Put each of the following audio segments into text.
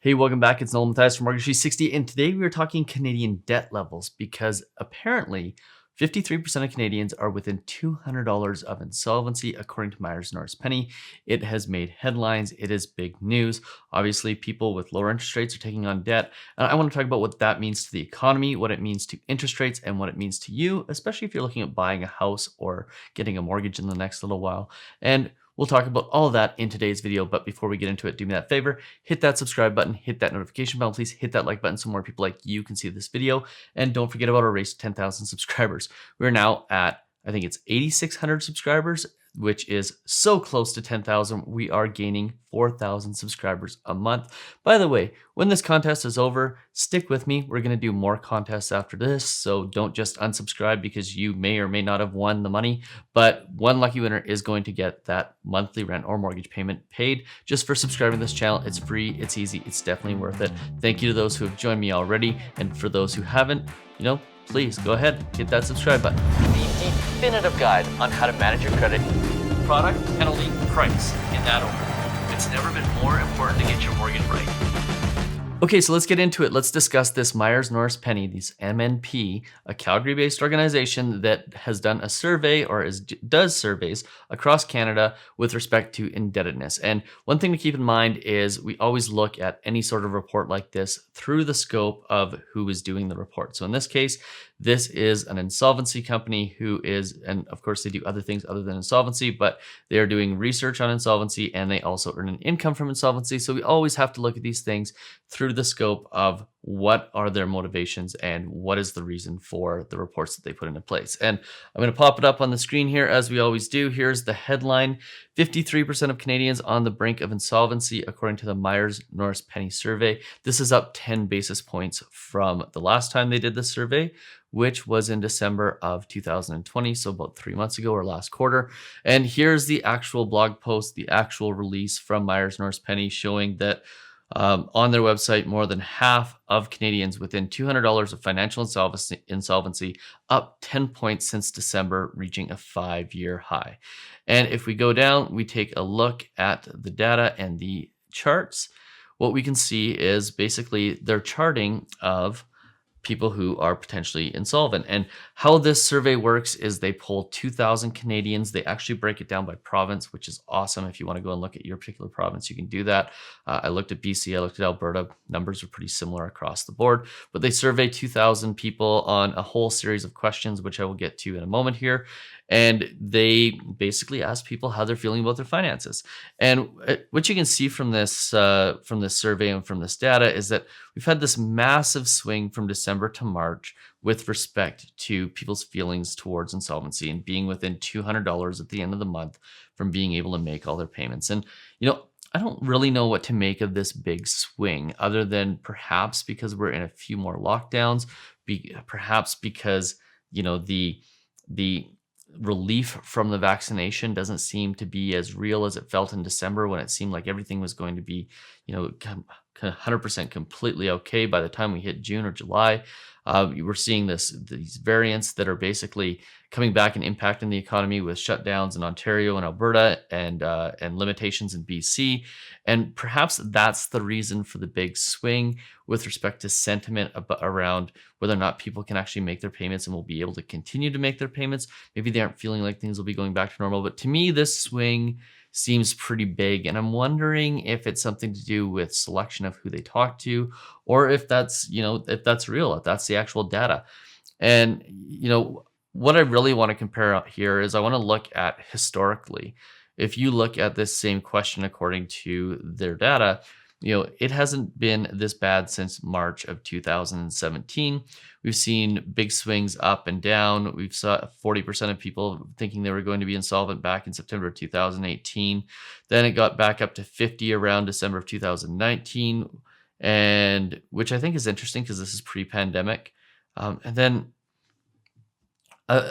Hey, welcome back. It's Nolan Mathias from Mortgage 360, and today we are talking Canadian debt levels because apparently 53% of Canadians are within $200 of insolvency, according to Myers Norris Penny. It has made headlines. It is big news. Obviously, people with lower interest rates are taking on debt, and I want to talk about what that means to the economy, what it means to interest rates, and what it means to you, especially if you're looking at buying a house or getting a mortgage in the next little while. And we'll talk about all of that in today's video, but before we get into it, do me that favor, hit that subscribe button, hit that notification bell, please hit that like button so more people like you can see this video, and don't forget about our race to 10,000 subscribers. We're now at, I think it's 8,600 subscribers, which is so close to 10,000. We are gaining 4,000 subscribers a month. By the way, when this contest is over, stick with me. We're going to do more contests after this, so don't just unsubscribe because you may or may not have won the money, but one lucky winner is going to get that monthly rent or mortgage payment paid just for subscribing to this channel. It's free, it's easy, it's definitely worth it. Thank you to those who have joined me already, and for those who haven't, please go ahead, hit that subscribe button. The definitive guide on how to manage your credit. Product, penalty, price, in that order. It's never been more important to get your mortgage right. Okay, so let's get into it. Let's discuss this Myers Norris Penny, this MNP, a Calgary-based organization that has done a survey does surveys across Canada with respect to indebtedness. And one thing to keep in mind is we always look at any sort of report like this through the scope of who is doing the report. So in this case, this is an insolvency company and of course they do other things other than insolvency, but they are doing research on insolvency and they also earn an income from insolvency. So we always have to look at these things through the scope of what are their motivations and what is the reason for the reports that they put into place. And I'm going to pop it up on the screen here as we always do. Here's the headline: 53% of Canadians on the brink of insolvency, according to the Myers Norris Penny survey. This is up 10 basis points from the last time they did this survey, which was in December of 2020, so about 3 months ago or last quarter. And here's the actual blog post, the actual release from Myers Norris Penny, showing that on their website, more than half of Canadians within $200 of financial insolvency, up 10 points since December, reaching a 5-year high. And if we go down, we take a look at the data and the charts. What we can see is basically their charting of people who are potentially insolvent. And how this survey works is they poll 2,000 Canadians. They actually break it down by province, which is awesome. If you want to go and look at your particular province, you can do that. I looked at BC, I looked at Alberta. Numbers are pretty similar across the board, but they survey 2,000 people on a whole series of questions, which I will get to in a moment here. And they basically ask people how they're feeling about their finances. And what you can see from this survey and from this data is that we've had this massive swing from December to March with respect to people's feelings towards insolvency and being within $200 at the end of the month from being able to make all their payments. And, I don't really know what to make of this big swing, other than perhaps because we're in a few more lockdowns, perhaps because, the relief from the vaccination doesn't seem to be as real as it felt in December, when it seemed like everything was going to be, 100% completely okay by the time we hit June or July. We're seeing these variants that are basically coming back and impacting the economy with shutdowns in Ontario and Alberta and limitations in BC. And perhaps that's the reason for the big swing with respect to sentiment around whether or not people can actually make their payments and will be able to continue to make their payments. Maybe they aren't feeling like things will be going back to normal. But to me, this swing seems pretty big, and I'm wondering if it's something to do with selection of who they talk to, or if that's real, if that's the actual data. And what I really want to compare out here is I want to look at historically. If you look at this same question according to their data, it hasn't been this bad since March of 2017. We've seen big swings up and down. We've saw 40% of people thinking they were going to be insolvent back in September of 2018. Then it got back up to 50 around December of 2019, and which I think is interesting because this is pre-pandemic. And then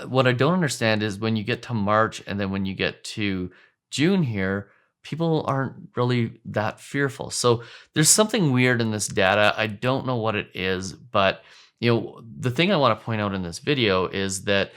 what I don't understand is when you get to March and then when you get to June here, people aren't really that fearful. So there's something weird in this data. I don't know what it is, but the thing I want to point out in this video is that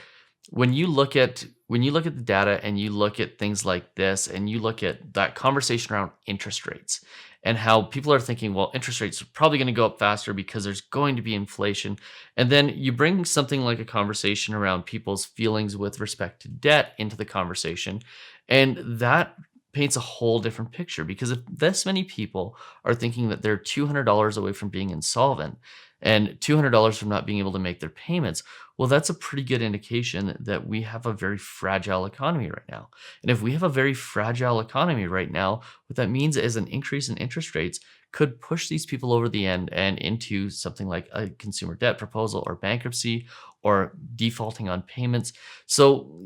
when you look at the data and you look at things like this and you look at that conversation around interest rates and how people are thinking, well, interest rates are probably going to go up faster because there's going to be inflation. And then you bring something like a conversation around people's feelings with respect to debt into the conversation. And that paints a whole different picture, because if this many people are thinking that they're $200 away from being insolvent and $200 from not being able to make their payments, well, that's a pretty good indication that we have a very fragile economy right now. And if we have a very fragile economy right now, what that means is an increase in interest rates could push these people over the end and into something like a consumer debt proposal or bankruptcy or defaulting on payments. So,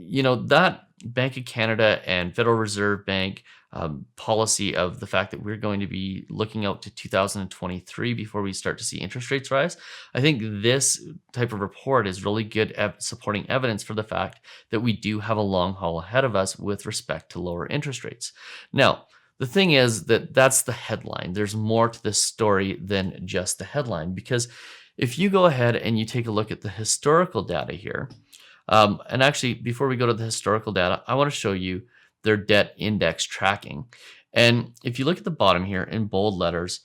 that Bank of Canada and Federal Reserve Bank policy of the fact that we're going to be looking out to 2023 before we start to see interest rates rise, I think this type of report is really good at supporting evidence for the fact that we do have a long haul ahead of us with respect to lower interest rates. Now, the thing is that that's the headline. There's more to this story than just the headline, because if you go ahead and you take a look at the historical data here, and actually, before we go to the historical data, I want to show you their debt index tracking. And if you look at the bottom here in bold letters,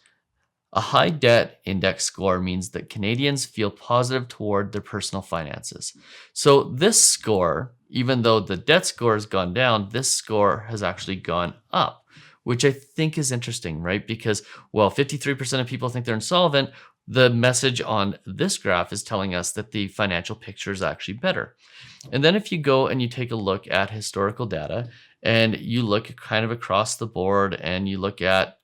a high debt index score means that Canadians feel positive toward their personal finances. So this score, even though the debt score has gone down, this score has actually gone up, which I think is interesting, right? Because, well, 53% of people think they're insolvent. The message on this graph is telling us that the financial picture is actually better. And then if you go and you take a look at historical data and you look kind of across the board and you look at,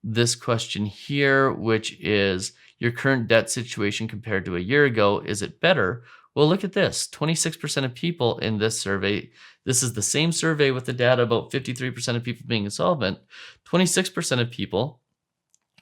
this question here, which is your current debt situation compared to a year ago, is it better? Well, look at this. 26% of people in this survey, this is the same survey with the data about 53% of people being insolvent. 26% of people,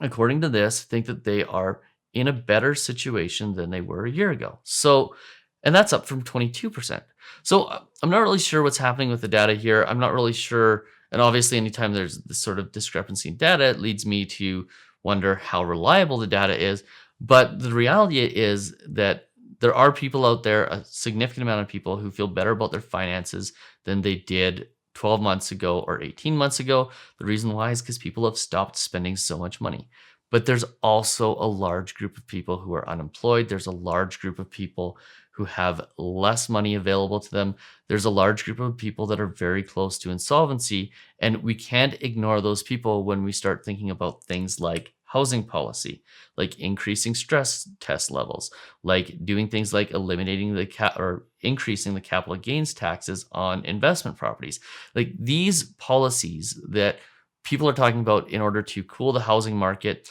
according to this, think that they are in a better situation than they were a year ago. So, and that's up from 22%. So I'm not really sure what's happening with the data here. I'm not really sure. And obviously, anytime there's this sort of discrepancy in data, it leads me to wonder how reliable the data is. But the reality is that there are people out there, a significant amount of people, who feel better about their finances than they did 12 months ago or 18 months ago. The reason why is because people have stopped spending so much money. But there's also a large group of people who are unemployed. There's a large group of people who have less money available to them. There's a large group of people that are very close to insolvency. And we can't ignore those people when we start thinking about things like housing policy, like increasing stress test levels, like doing things like eliminating or increasing the capital gains taxes on investment properties. Like these policies that people are talking about in order to cool the housing market,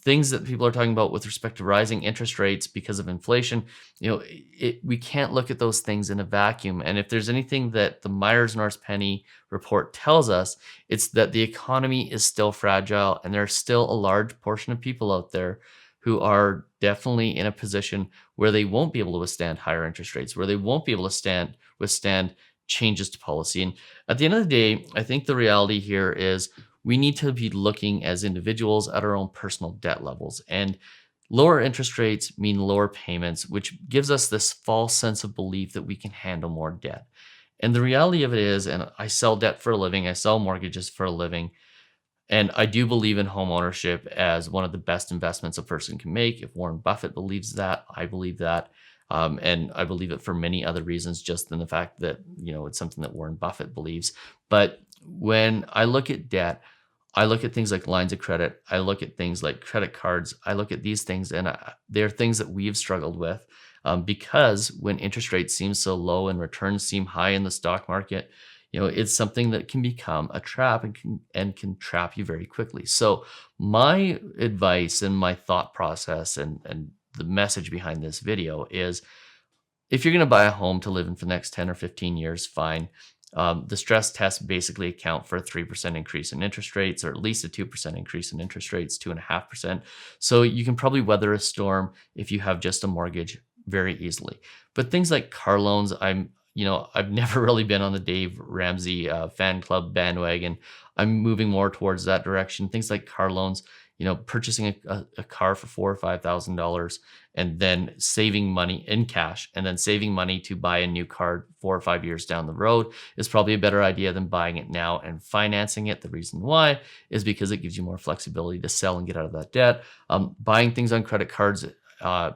things that people are talking about with respect to rising interest rates because of inflation, we can't look at those things in a vacuum. And if there's anything that the Myers-Norris-Penny report tells us, it's that the economy is still fragile, and there's still a large portion of people out there who are definitely in a position where they won't be able to withstand higher interest rates, where they won't be able to withstand changes to policy. And at the end of the day, I think the reality here is we need to be looking as individuals at our own personal debt levels. And lower interest rates mean lower payments, which gives us this false sense of belief that we can handle more debt. And the reality of it is, and I sell debt for a living, I sell mortgages for a living, and I do believe in home ownership as one of the best investments a person can make. If Warren Buffett believes that, I believe that. And I believe it for many other reasons, just in the fact that, it's something that Warren Buffett believes. But when I look at debt, I look at things like lines of credit. I look at things like credit cards. I look at these things, and they're things that we've struggled with because when interest rates seem so low and returns seem high in the stock market, it's something that can become a trap and can trap you very quickly. So my advice and my thought process and the message behind this video is, if you're going to buy a home to live in for the next 10 or 15 years, fine. The stress tests basically account for a 3% increase in interest rates, or at least a 2% increase in interest rates, 2.5%. So you can probably weather a storm if you have just a mortgage very easily. But things like car loans, I've never really been on the Dave Ramsey fan club bandwagon. I'm moving more towards that direction. Things like car loans, purchasing a car for $4 or $5,000 and then saving money in cash and then saving money to buy a new car 4 or 5 years down the road is probably a better idea than buying it now and financing it. The reason why is because it gives you more flexibility to sell and get out of that debt. Buying things on credit cards, I'm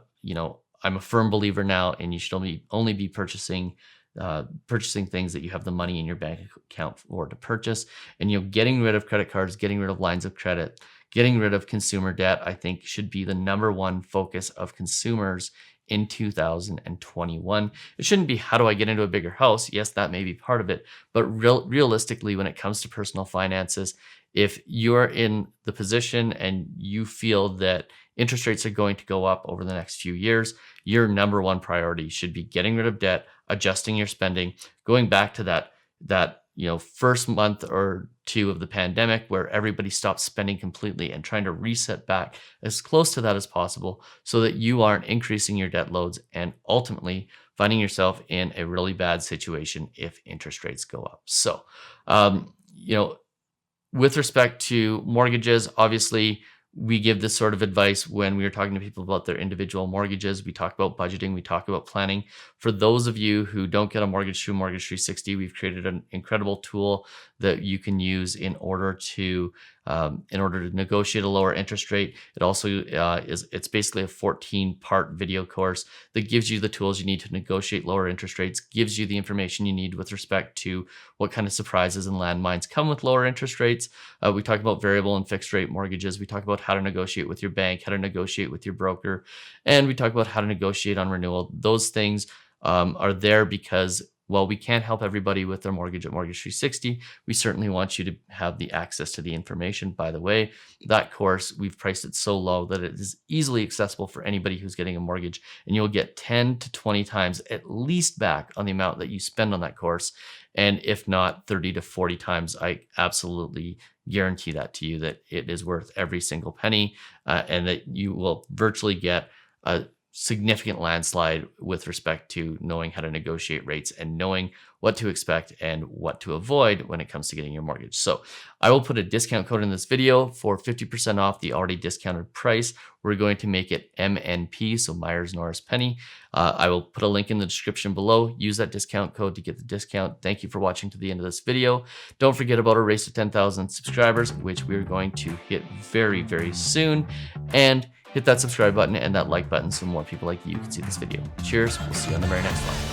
a firm believer now, and you should only be purchasing things that you have the money in your bank account for to purchase. And getting rid of credit cards, getting rid of lines of credit, getting rid of consumer debt, I think should be the number one focus of consumers in 2021. It shouldn't be, how do I get into a bigger house? Yes, that may be part of it, but realistically, when it comes to personal finances, if you're in the position and you feel that interest rates are going to go up over the next few years, your number one priority should be getting rid of debt, adjusting your spending, going back to that first month or two of the pandemic where everybody stopped spending completely, and trying to reset back as close to that as possible so that you aren't increasing your debt loads and ultimately finding yourself in a really bad situation if interest rates go up. So, with respect to mortgages, obviously, we give this sort of advice when we are talking to people about their individual mortgages. We talk about budgeting, we talk about planning. For those of you who don't get a mortgage through Mortgage 360, we've created an incredible tool that you can use in order to negotiate a lower interest rate. It also it's basically a 14-part video course that gives you the tools you need to negotiate lower interest rates, gives you the information you need with respect to what kind of surprises and landmines come with lower interest rates. We talk about variable and fixed rate mortgages. We talk about how to negotiate with your bank, how to negotiate with your broker, and we talk about how to negotiate on renewal. Those things are there because, while we can't help everybody with their mortgage at Mortgage 360, we certainly want you to have the access to the information. By the way, that course, we've priced it so low that it is easily accessible for anybody who's getting a mortgage, and you'll get 10 to 20 times at least back on the amount that you spend on that course. And if not 30 to 40 times, I absolutely guarantee that to you, that it is worth every single penny, and that you will virtually get a significant landslide with respect to knowing how to negotiate rates and knowing what to expect and what to avoid when it comes to getting your mortgage. So I will put a discount code in this video for 50% off the already discounted price. We're going to make it MNP, so Myers Norris Penny. I will put a link in the description below. Use that discount code to get the discount. Thank you for watching to the end of this video. Don't forget about our race to 10,000 subscribers, which we're going to hit very, very soon. And hit that subscribe button and that like button so more people like you can see this video. Cheers. We'll see you on the very next one.